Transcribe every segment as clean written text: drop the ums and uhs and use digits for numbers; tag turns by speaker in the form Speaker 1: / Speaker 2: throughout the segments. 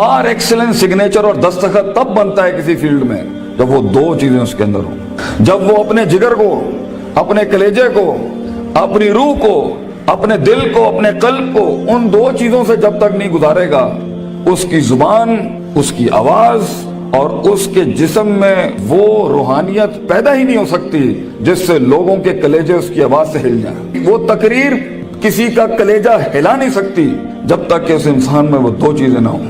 Speaker 1: Par excellence signature और दस्तखत तब बनता है किसी फील्ड में जब वो दो चीजें उसके अंदर हो। जब वो अपने जिगर को, अपने कलेजे को, अपनी रूह को, अपने दिल को, अपने कल्ब को, उन दो चीजों से जब तक नहीं गुजारेगा, उसकी जुबान, उसकी आवाज और उसके जिस्म में वो रूहानियत पैदा ही नहीं हो सकती जिससे लोगों के कलेजे उसकी आवाज से हिल जाए। वो तकरीर किसी का कलेजा हिला नहीं सकती जब तक कि उस इंसान में वो दो चीजें ना हो।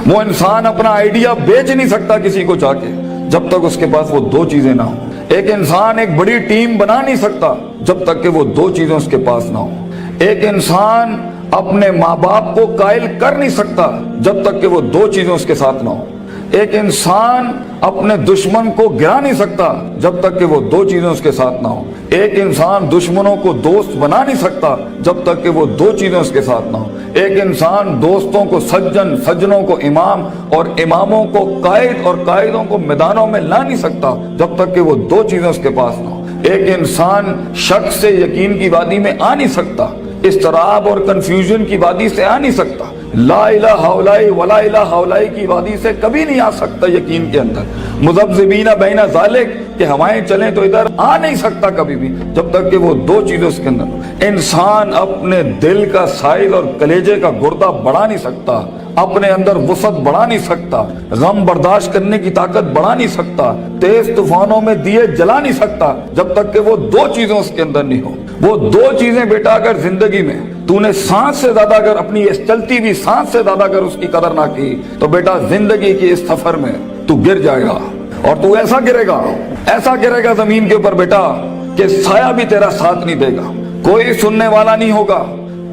Speaker 1: वो इंसान अपना आइडिया बेच नहीं सकता किसी को जाके जब तक उसके पास वो दो चीजें ना हो। एक इंसान एक बड़ी टीम बना नहीं सकता जब तक कि वो दो चीजें उसके पास ना हो। एक इंसान अपने माँ बाप को कायल कर नहीं सकता जब तक कि वो दो चीजें उसके साथ ना हो। एक इंसान अपने दुश्मन को गिरा नहीं सकता जब तक कि वो दो चीजें उसके साथ ना हो। एक इंसान दुश्मनों को दोस्त बना नहीं सकता जब तक कि वो दो चीजें उसके साथ ना हो। एक इंसान दोस्तों को सज्जन, सज्जनों को इमाम और इमामों को कायद और कायदों को मैदानों में ला नहीं सकता जब तक कि वो दो चीजें उसके पास ना हो। एक इंसान शक से यकीन की वादी में आ नहीं सकता, इस्तराब और कंफ्यूजन की वादी से आ नहीं सकता, ला इलाहा इल्लल्लाह वला इलाहा इल्लल्लाह की वादी से कभी नहीं आ सकता यकीन के अंदर। मुज़ब्ज़िबीना बैना ज़ालिक कि हवाएं चलें तो इधर आ नहीं सकता कभी भी जब तक कि वो दो चीजें उसके अंदर। इंसान अपने दिल का साइज और कलेजे का गुर्दा बढ़ा नहीं सकता, अपने अंदर वसत बढ़ा नहीं सकता, गम बर्दाश्त करने की ताकत बढ़ा नहीं सकता, तेज तूफानों में दिए जला नहीं सकता जब तक कि वो दो चीजें उसके अंदर नहीं हो। वो दो चीजें बेटा अगर जिंदगी में तूने सांस से ज्यादा अगर अपनी इस चलती हुई सांस से ज्यादा अगर उसकी कदर ना की तो बेटा जिंदगी की इस सफर में तू गिर जाएगा। और तू ऐसा गिरेगा जमीन के ऊपर बेटा कि साया भी तेरा साथ नहीं देगा, कोई सुनने वाला नहीं होगा,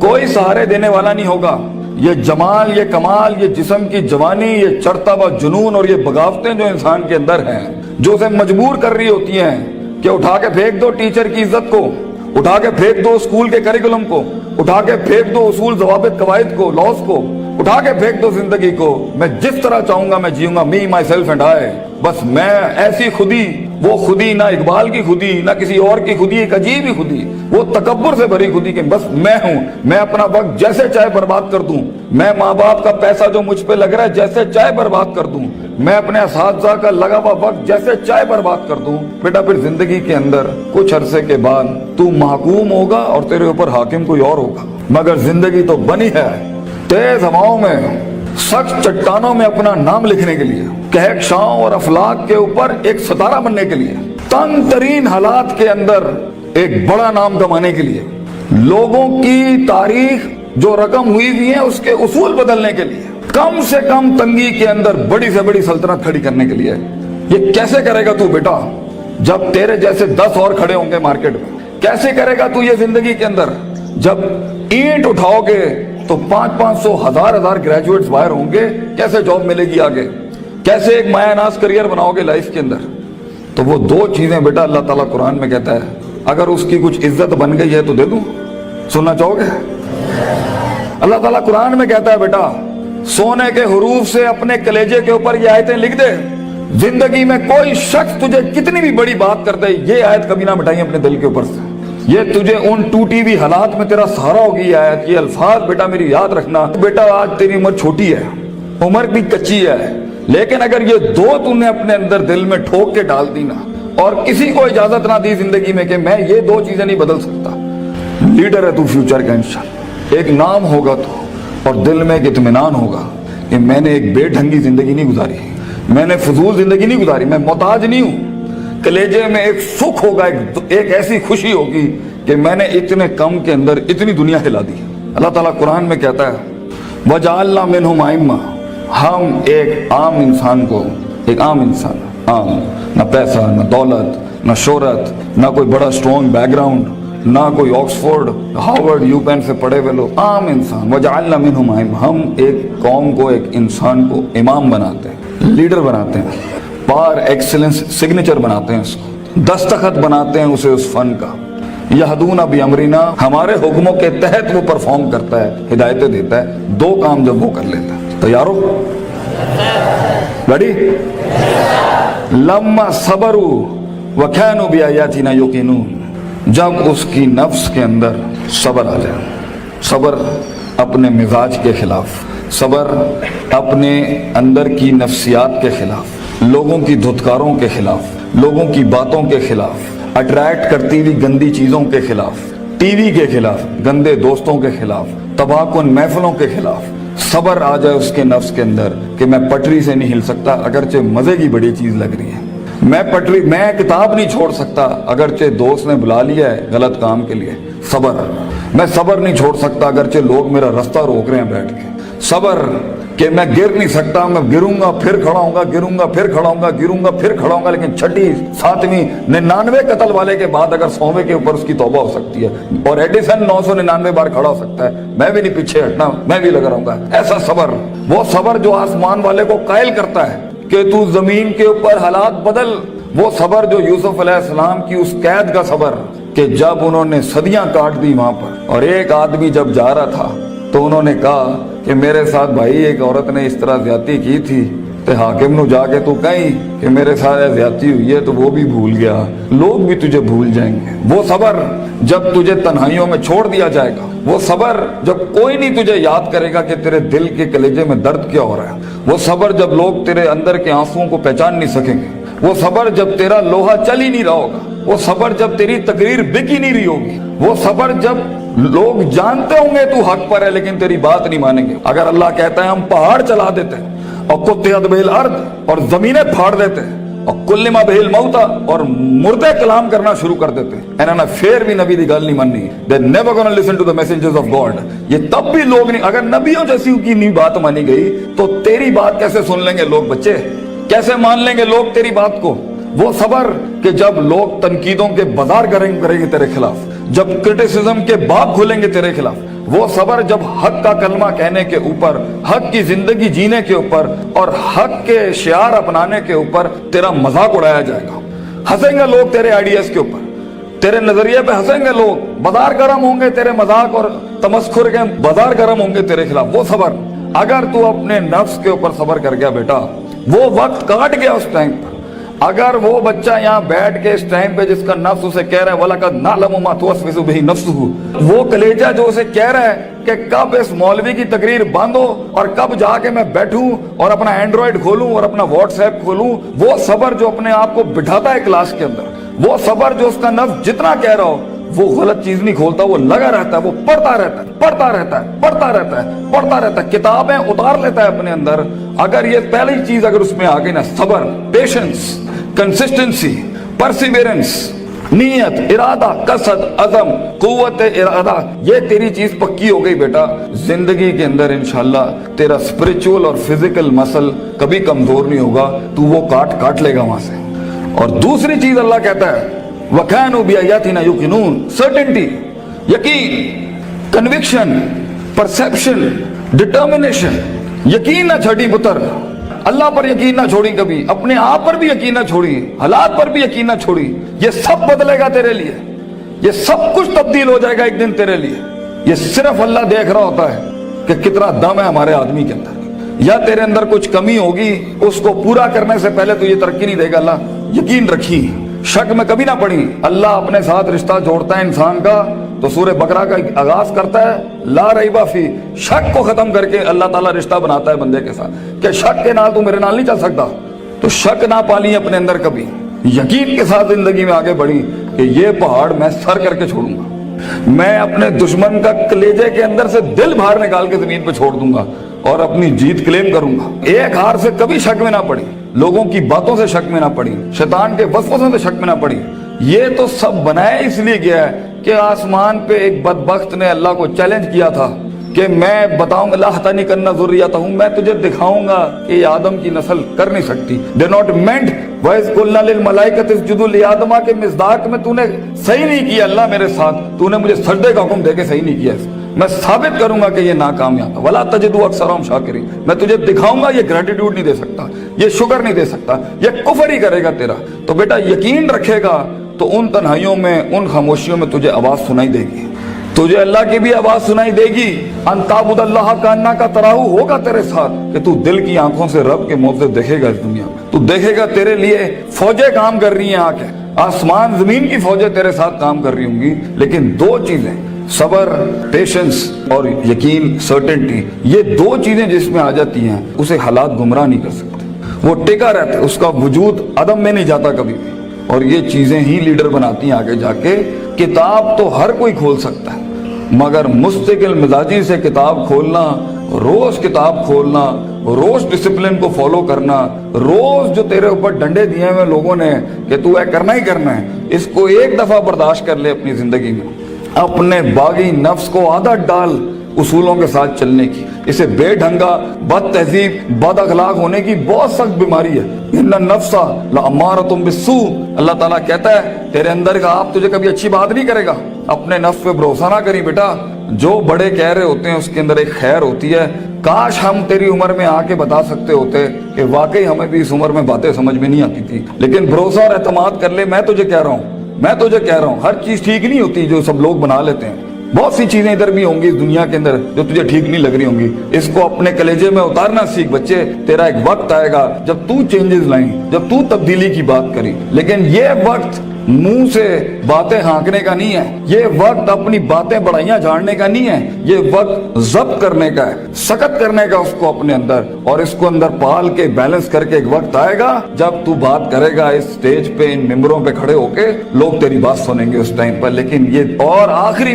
Speaker 1: कोई सहारे देने वाला नहीं होगा। ये जमाल, ये कमाल, ये जिस्म की जवानी, ये चढ़ता हुआ जुनून और ये बगावतें जो इंसान के अंदर हैं, जो उसे मजबूर कर रही होती हैं कि उठा के फेंक दो टीचर की इज्जत को, उठा के फेंक दो स्कूल के करिकुलम को, उठा के फेंक दो उसूल ज़वाबित कवायद को, लॉस को, उठा के फेंक दो जिंदगी को। मैं जिस तरह चाहूंगा मैं जीऊंगा, मी माई सेल्फ एंड आई। बस मैं ऐसी खुदी, वो खुदी ना इकबाल की खुदी ना किसी और की खुदी, एक अजीब ही खुदी, वो तकब्बुर से भरी खुदी कि बस मैं हूं, मैं अपना वक्त जैसे चाहे बर्बाद कर दूं, मैं माँ बाप का पैसा जो मुझ पे लग रहा है जैसे चाहे बर्बाद कर दूं, मैं अपने असातिज़ा का लगा हुआ वक्त जैसे चाहे बर्बाद कर दूं। बेटा फिर जिंदगी के अंदर कुछ अरसे के बाद तू महकूम होगा और तेरे ऊपर हाकिम कोई और होगा। मगर जिंदगी तो बनी है तेज हवाओं में, सख्त चट्टानों में अपना नाम लिखने के लिए, कहकशाओं और अफलाक के ऊपर एक सितारा बनने के लिए, तंग तरीन हालात के अंदर एक बड़ा नाम कमाने के लिए, लोगों की तारीख जो रकम हुई हुई है उसके उसूल बदलने के लिए, कम से कम तंगी के अंदर बड़ी से बड़ी सल्तनत खड़ी करने के लिए। ये कैसे करेगा तू बेटा जब तेरे जैसे 10 और खड़े होंगे मार्केट में? कैसे करेगा तू ये जिंदगी के अंदर जब ईंट उठाओगे तो 500 1000 ग्रेजुएट्स बाहर होंगे? कैसे जॉब मिलेगी आगे? कैसे एक मायानाज करियर बनाओगे लाइफ के अंदर? तो वो दो चीजें बेटा अल्लाह ताला कुरान में कहता है अगर उसकी कुछ इज्जत बन गई है तो दे दूं। सुनना चाहोगे? अल्लाह ताला कुरान में कहता है बेटा सोने के हुरूफ से अपने कलेजे के ऊपर ये आयतें लिख दे, जिंदगी में कोई शख्स तुझे कितनी भी बड़ी बात कर दे ये आयत कभी ना मिटाई अपने दिल के ऊपर से। ये तुझे उन टूटी हुई हालात में तेरा सहारा होगी आयत। ये अल्फाज बेटा मेरी याद रखना। बेटा आज तेरी उम्र छोटी है, उम्र भी कच्ची है, लेकिन अगर ये दो तूने अपने अंदर दिल में ठोक के डाल दी ना और किसी को इजाजत ना दी जिंदगी में कि मैं ये दो चीजें नहीं बदल सकता, लीडर है तू फ्यूचर का इंशाल्लाह। एक नाम होगा तो और दिल में एक इत्मीनान होगा कि मैंने एक बेढंगी जिंदगी नहीं गुजारी, मैंने फजूल जिंदगी नहीं गुजारी, मैं मोहताज नहीं हूं। कलेजे में एक सुख होगा, एक ऐसी खुशी होगी कि मैंने इतने कम के अंदर इतनी दुनिया हिला दी। अल्लाह ताला कुरान में कहता है वजअलना मिनहुम अइम्मा, हम एक आम इंसान को, एक आम इंसान, आम, ना पैसा ना दौलत ना शोहरत ना कोई बड़ा स्ट्रॉन्ग बैकग्राउंड ना कोई ऑक्सफोर्ड हार्वर्ड यूपेन से पढ़े हुए लोग, आम इंसान। वजअलना मिनहुम अइम्मा, हम एक कौम को, एक इंसान को इमाम बनाते हैं, लीडर बनाते हैं, पार एक्सीलेंस सिग्नेचर बनाते हैं, उसको दस्तखत बनाते हैं उसे उस फन का। यहदूना बि अमरिना, हमारे हुक्मों के तहत वो परफॉर्म करता है, हिदायतें देता है। दो काम जब वो कर लेता है, तैयार हो? रेडी? लम्मा सबरू व कानू बिआयातिना युकिनून, जब उसकी नफ्स के अंदर सब्र आ जाए, सब्र अपने मिजाज के खिलाफ, सबर अपने अंदर की नफ्सियात के खिलाफ, लोगों की धुतकारों के खिलाफ, लोगों की बातों के खिलाफ, अट्रैक्ट करती हुई गंदी चीजों के खिलाफ, टीवी के खिलाफ, गंदे दोस्तों के खिलाफ, तबाहकुन महफिलों के खिलाफ सबर आ जाए उसके नफ्स के अंदर कि मैं पटरी से नहीं हिल सकता अगरचे मजे की बड़ी चीज लग रही है, मैं किताब नहीं छोड़ सकता अगरचे दोस्त ने बुला लिया है गलत काम के लिए, सबर। मैं सबर नहीं छोड़ सकता अगरचे लोग मेरा रास्ता रोक रहे हैं बैठ के, सबर कि मैं गिर नहीं सकता, मैं गिरूंगा फिर खड़ा होऊंगा, गिरूंगा फिर खड़ा होऊंगा, गिरूंगा फिर खड़ा होऊंगा, लेकिन छठी 7वीं 99 कत्ल वाले के बाद अगर 100वें के ऊपर उसकी तौबा हो सकती है और एडिसन 999 बार खड़ा हो सकता है, मैं भी नहीं पीछे हटना, मैं भी लगा रहूंगा। ऐसा सबर, वो सबर जो आसमान वाले को कायल करता है कि तू जमीन के ऊपर हालात बदल, वो सबर जो यूसुफ अलैहिस्सलाम की उस कैद का सबर कि जब उन्होंने सदियां काट दी वहां पर और एक आदमी जब जा रहा था तो उन्होंने कहा कि मेरे साथ भाई एक औरत ने इस तरह ज्यादती की थी, तो हाकिम नु जाके तू कहीं कि मेरे साथ ज्यादती हुई है, तो वो भी भूल गया, लोग भी तुझे भूल जाएंगे। वो सबर जब तुझे तन्हाइयों में छोड़ दिया जाएगा, वो सबर जब कोई नहीं तुझे याद करेगा कि तेरे दिल के कलेजे में दर्द क्या हो रहा है, वो सबर जब लोग तेरे अंदर के आंसुओं को पहचान नहीं सकेंगे, वो सबर जब तेरा लोहा चल ही नहीं रहा होगा, वो सबर जब तेरी तकरीर बिक ही नहीं रही होगी, वो सबर जब लोग जानते होंगे तू हक पर है लेकिन तेरी बात नहीं मानेंगे। अगर अल्लाह कहता है हम पहाड़ चला देते हैं और कुत्तेहत बेल अर्द और जमीनें फाड़ देते हैं और कुल्लिमा बेल मौता और मुर्दे कलाम करना शुरू कर देते हैं, इन्होंने फिर भी नबी की गल नहीं माननी, they never gonna listen to the messengers of God. ये तब भी लोग नहीं, अगर नबियों जैसी की नहीं बात मानी गई तो तेरी बात कैसे सुन लेंगे लोग, बच्चे कैसे मान लेंगे लोग तेरी बात को। वो सबर कि जब लोग तनकीदों के बाजार करेंगे तेरे खिलाफ, जब क्रिटिसिज्म के बाग खुलेंगे तेरे खिलाफ, वो सबर जब हक का कलमा कहने के ऊपर, हक की जिंदगी जीने के ऊपर और हक के शियार अपनाने के ऊपर तेरा मजाक उड़ाया जाएगा। हंसेंगे लोग तेरे आइडियाज के ऊपर, तेरे नजरिए पे हंसेंगे लोग, बाजार गर्म होंगे तेरे मजाक और तमस्खुर के बाजार गर्म होंगे तेरे खिलाफ। वो सबर, अगर तू अपने नफ्स के ऊपर सबर कर गया बेटा, वो वक्त काट गया उस टाइम पर। अगर वो बच्चा यहाँ बैठ के इस टाइम पे जिसका नफ्स उसे कह रहा है वलकद नालमु मा तुवस्विसु बिही नफ्सुहु, वो कलेजा जो उसे कह रहा है कि कब इस मौलवी की तकरीर बंद हो और कब जाके मैं बैठूं और अपना एंड्रॉइड खोलूं और अपना व्हाट्सएप खोलूं, वो सबर जो अपने आप को बिठाता है क्लास के अंदर, वो सबर जो उसका नफ्स जितना कह रहा हो वो गलत चीज नहीं खोलता, वो लगा रहता है, वो पढ़ता रहता है, पढ़ता रहता है, पढ़ता रहता है, पढ़ता रहता है, किताबें उतार लेता है अपने अंदर। अगर ये पहली चीज अगर उसमें आ गई ना, सबर, पेशेंस, कंसिस्टेंसी, परसिवेरेंस, नीयत, इरादा, कसद, अज़म, कुव्वत इरादा, ये तेरी चीज पक्की हो गई बेटा, जिंदगी के अंदर इंशाल्लाह तेरा स्पिरिचुअल और फिजिकल मसल कभी कमजोर नहीं होगा, तू वो काट लेगा वहां से। और दूसरी चीज अल्लाह कहता है वकानु बिआयातिना युकिनून, सर्टेनिटी, यकीन, कन्विक्शन, परसेप्शन, डिटर्मिनेशन, यकीन ना छड़ी पुत्र, अल्लाह पर यकीन ना छोड़ी कभी, अपने आप पर भी यकीन ना छोड़ी, हालात पर भी यकीन ना छोड़ी। ये सब बदलेगा तेरे लिए, ये सब कुछ तब्दील हो जाएगा एक दिन तेरे लिए। ये सिर्फ अल्लाह देख रहा होता है कि कितना दम है हमारे आदमी के अंदर, या तेरे अंदर कुछ कमी होगी, उसको पूरा करने से पहले तो ये तरक्की नहीं देगा अल्लाह, यकीन रखी। शक में कभी ना पड़ी, अल्लाह अपने साथ रिश्ता जोड़ता है इंसान का तो सूरह बकरा का आगाज करता है ला रईबा फी, शक को खत्म करके अल्लाह ताला रिश्ता बनाता है बंदे के साथ कि शक के नाल तू मेरे नाल नहीं चल सकता, तो शक ना पाली अपने अंदर कभी, यकीन के साथ जिंदगी में आगे बढ़ी कि ये पहाड़ मैं सर करके छोड़ूंगा, मैं अपने दुश्मन का कलेजे के अंदर से दिल बाहर निकाल के जमीन पे छोड़ दूंगा और अपनी जीत क्लेम करूंगा। एक हार से कभी शक में ना पड़ी, लोगों की बातों से शक में ना पड़ी, शैतान के वसवसों से शक में ना पड़ी। ये तो सब बनाया इसलिए गया है कि आसमान पे एक बदबख्त ने अल्लाह को चैलेंज किया था कि मैं बताऊंगा ला तनी करना ज़ुर्रियता हूं, मैं तुझे दिखाऊंगा कि आदम की नस्ल कर नहीं सकती। दे नॉट मेंट वैस कुल्ना लिल मलाइकत इसजुदू लिआदमा के मिज़दाक में तूने सही नहीं किया अल्लाह मेरे साथ, तूने मुझे सजदे का हुक्म देके सही नहीं किया, मैं साबित करूंगा कि ये नाकामयाब है। वला तजिदु अक्सरहुम शाकिरीन, मैं तुझे दिखाऊंगा ये ग्रेटिट्यूड नहीं दे सकता, ये शुक्र नहीं दे सकता, ये कुफर ही करेगा तेरा। तो बेटा यकीन रखेगा तो उन तन्हाइयों में, उन खामोशियों में तुझे आवाज सुनाई देगी, तुझे अल्लाह की भी आवाज सुनाई देगी। अंताबुदल्लाह का अन्ना का तराहू होगा तेरे साथ कि तू दिल की आंखों से रब के मौके देखेगा इस दुनिया में, तू देखेगा तेरे लिए फौजें काम कर रही हैं, आके आसमान जमीन की फौजें तेरे साथ काम कर रही होंगी। लेकिन दो चीजें, सबर, पेशेंस और यकीन, सर्टेनिटी, ये दो चीजें जिसमें आ जाती हैं उसे हालात गुमराह नहीं कर सकते। वो टिका रहता है, उसका वजूद अदम में नहीं जाता कभी भी। और ये चीजें ही लीडर बनाती हैं आगे जाके। किताब तो हर कोई खोल सकता है, मगर मुस्तकिल मिजाजी से किताब खोलना, रोज किताब खोलना, रोज डिसिप्लिन को फॉलो करना, रोज जो तेरे ऊपर डंडे दिए हुए लोगों ने कि तू है करना ही करना है, इसको एक दफा बर्दाश्त कर ले अपनी जिंदगी में। अपने बागी नफ्स को आदत डाल उसूलों के साथ चलने की। इसे बेढंगा, बद तहजीब, बद अखलाक होने की बहुत सख्त बीमारी है। इन्ना नफ्सा लअम्मारतुम बिस्सू, अल्लाह ताला कहता है तेरे अंदर का आप तुझे कभी अच्छी बात नहीं करेगा। अपने नफ्स पे भरोसा ना करी बेटा, जो बड़े कह रहे होते हैं उसके अंदर एक खैर होती है। काश हम तेरी उम्र में आके बता सकते होते कि वाकई हमें भी इस उम्र में बातें समझ में नहीं आती थी। लेकिन भरोसा और एतमाद कर ले, मैं तुझे कह रहा हूँ हर चीज ठीक नहीं होती जो सब लोग बना लेते हैं। बहुत सी चीजें इधर भी होंगी इस दुनिया के अंदर जो तुझे ठीक नहीं लग रही होंगी। इसको अपने कलेजे में उतारना सीख बच्चे। तेरा एक वक्त आएगा जब तू चेंजेस लाई, जब तू तब्दीली की बात करी। लेकिन ये वक्त मुंह से बातें हाँकने का नहीं है, ये वक्त अपनी बातें बढ़ाइयां झाड़ने का नहीं है, ये वक्त जब्त करने का है, सख्त करने का उसको अपने अंदर, और इसको अंदर पाल के बैलेंस करके एक वक्त आएगा जब तू बात करेगा इस स्टेज पे, इन मिंबरों पे खड़े होके, लोग तेरी बात सुनेंगे उस टाइम पर। लेकिन ये और आखिरी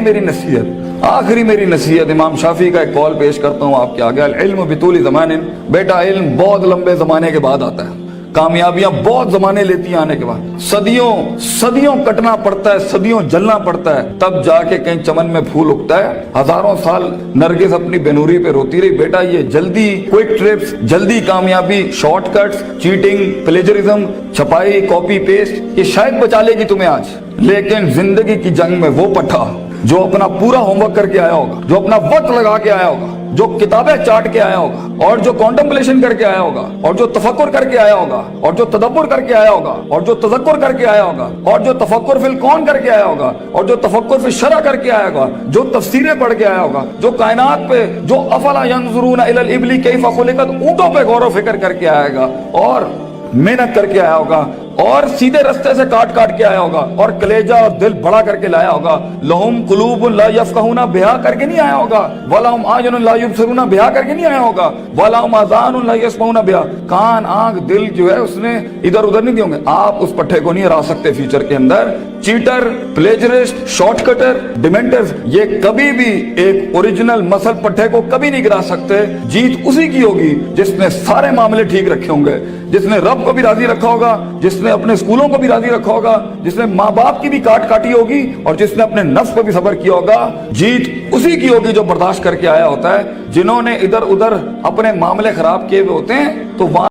Speaker 1: मेरी नसीहत इमाम शाफी का एक कॉल पेश करता हूँ आपके आगे। अल इल्म बितूली ज़मानिन, बेटा इल्म बहुत लंबे जमाने के बाद आता है, कामयाबियां बहुत जमाने लेती हैं आने के बाद। सदियों कटना पड़ता है, सदियों जलना पड़ता है, तब जाके कहीं चमन में फूल उगता है। हजारों साल नरगिस अपनी बेनूरी पे रोती रही, बेटा ये जल्दी क्विक ट्रिप्स, जल्दी कामयाबी, शॉर्टकट्स, चीटिंग, प्लेजरिज्म, छपाई, कॉपी पेस्ट, ये शायद बचा लेगी तुम्हें आज। लेकिन जिंदगी की जंग में वो पट्टा जो अपना पूरा होमवर्क करके आया होगा, जो अपना वक्त लगा के आया होगा, जो किताबें चाट के आया होगा, और जो कॉन्टेम्पलेशन करके आया होगा, और जो तफक्कुर करके आया होगा, और जो तदब्बुर करके आया होगा, और जो तज़क्कुर करके आया होगा, और जो तफक्कुर फिल कौन करके आया होगा, और जो तफक्कुर फिल शरअ करके आया होगा, जो तफसीरें पढ़ के आया होगा, जो कायनात पे, जो अफला यंजुरून इलल इबली कैफ़ खुलिकत, ऊंटों पे गौर व फिक्र करके आएगा, और मेहनत करके आया होगा, और सीधे रास्ते से काट के आया होगा, और कलेजा और दिल बड़ा करके लाया होगा। लहुम कुलूबुन ला यफ़क़हूना बिहा करके नहीं आया होगा, वलहुम आयुनुन ला युबसिरूना बिहा करके नहीं आया होगा, वलहुम आज़ानुन ला यस्मऊना बिहा, कान, आंख, दिल जो है उसने इधर उधर नहीं दिए होंगे। आप उस पट्टे को नहीं हरा सकते फ्यूचर के अंदर। चीटर, प्लेजरिस्ट, शॉर्टकटर, डिमेंटर्स, ये कभी भी एक ओरिजिनल मसल पट्टे को कभी नहीं गिरा सकते। जीत उसी की होगी जिसने सारे मामले ठीक रखे होंगे, जिसने रब को भी राजी रखा होगा, जिसने अपने स्कूलों को भी राजी रखा होगा, जिसने माँ बाप की भी काटी होगी, और जिसने अपने नफ्स पर भी सब्र किया होगा। जीत उसी की होगी जो बर्दाश्त करके आया होता है। जिन्होंने इधर उधर अपने मामले खराब किए हुए होते हैं तो वहां